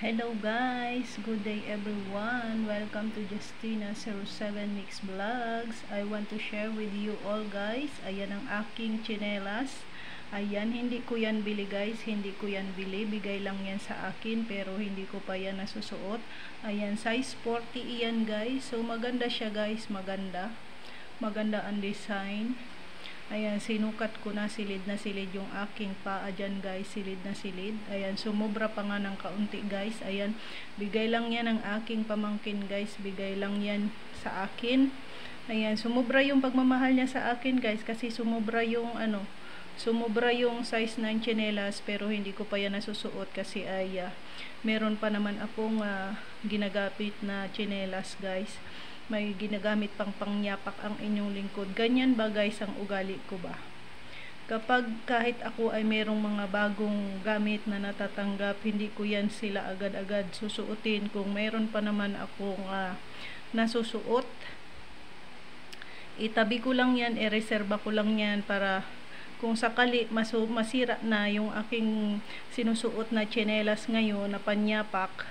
Hello guys, good day everyone. Welcome to Justina07 Mix Vlogs. I want to share with you all guys. Ayan ang aking tsinelas. Ayan, hindi ko yan bili guys. Hindi ko yan bili. Bigay lang yan sa akin pero hindi ko pa yan nasusuot. Ayan, size 40 iyan guys. So maganda siya guys, maganda. Maganda ang design. Ayan, sinukat ko na silid yung aking paa dyan guys, silid na silid. Ayan, sumobra pa nga ng kaunti guys. Ayan, bigay lang yan ng aking pamangkin guys, bigay lang yan sa akin. Ayan, sumobra yung pagmamahal niya sa akin guys, kasi sumobra yung sumobra yung size ng tsinelas, pero hindi ko pa yan nasusuot kasi meron pa naman akong ginagamit na tsinelas guys. May ginagamit pang pangyapak ang inyong lingkod. Ganyan ba guys ang ugali ko ba? Kapag kahit ako ay merong mga bagong gamit na natatanggap, hindi ko yan sila agad-agad susuotin. Kung meron pa naman akong nasusuot, itabi ko lang yan, i-reserva ko lang yan para kung sakali masira na yung aking sinusuot na tsinelas ngayon na panyapak,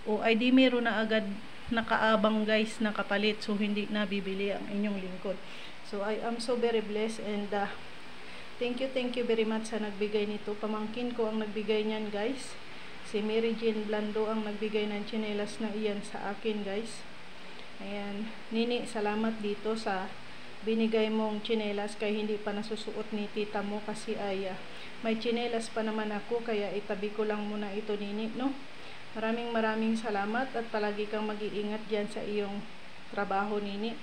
o ay di meron na agad nakaabang guys na kapalit, so hindi na bibili ang inyong lingkod. So I am so very blessed and thank you very much sa nagbigay nito. Pamangkin ko ang nagbigay niyan guys, si Mary Jane Blando ang nagbigay ng tsinelas na iyan sa akin guys. Ayan, Nini, salamat dito sa binigay mong tsinelas, kaya hindi pa nasusuot ni tita mo kasi may tsinelas pa naman ako, kaya itabi ko lang muna ito Nini, no? Maraming salamat at palagi kang mag-iingat dyan sa iyong trabaho Nini.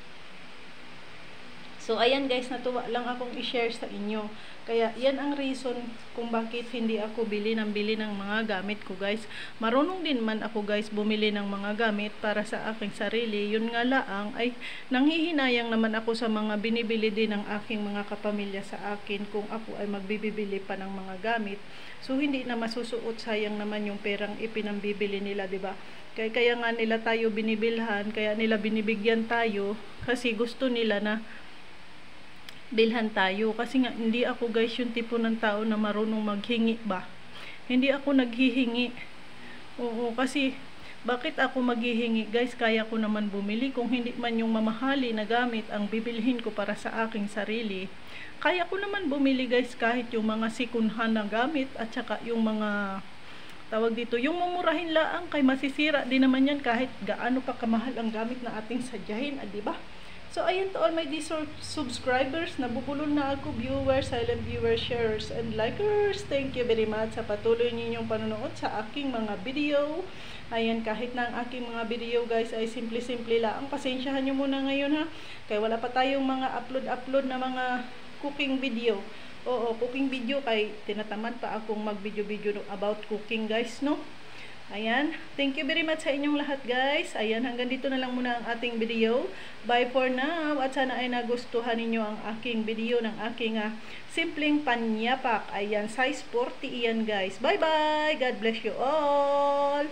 So ayan guys, natuwa lang akong i-share sa inyo. Kaya yan ang reason kung bakit hindi ako bili ng mga gamit ko guys. Marunong din man ako guys bumili ng mga gamit para sa aking sarili. Yun nga lang ay nanghihinayang naman ako sa mga binibili din ng aking mga kapamilya sa akin kung ako ay magbibili pa ng mga gamit. So hindi na masusuot, sayang naman yung perang ipinambibili nila, 'di ba? Kaya nga nila tayo binibilhan, kaya nila binibigyan tayo kasi gusto nila na bilhan tayo. Kasi nga hindi ako guys yung tipo ng tao na marunong maghingi ba. Hindi ako naghihingi. Oo, kasi bakit ako maghihingi guys? Kaya ko naman bumili. Kung hindi man yung mamahali na gamit ang bibilhin ko para sa aking sarili, kaya ko naman bumili guys kahit yung mga sikunhan na gamit at saka yung mga tawag dito, yung mumurahin laang, kay masisira din naman yan kahit gaano pa kamahal ang gamit na ating sadyahin, di ba? So, ayan to all my dear subscribers. Nabubulol na ako, viewers, silent viewers, sharers, and likers. Thank you very much sa patuloy ninyong panonood sa aking mga video. Ayan, kahit na ang aking mga video guys ay simple-simple lang. Pasensyahan nyo muna ngayon ha. Kaya wala pa tayong mga upload na mga cooking video. Oo, cooking video, kay tinatamad pa akong mag-video about cooking guys, no? Ayan, thank you very much sa inyong lahat guys. Ayan, hanggang dito na lang muna ang ating video. Bye for now. At sana ay nagustuhan ninyo ang aking video ng aking simpleng panyapak. Ayan, size 40 iyan guys. Bye bye. God bless you all.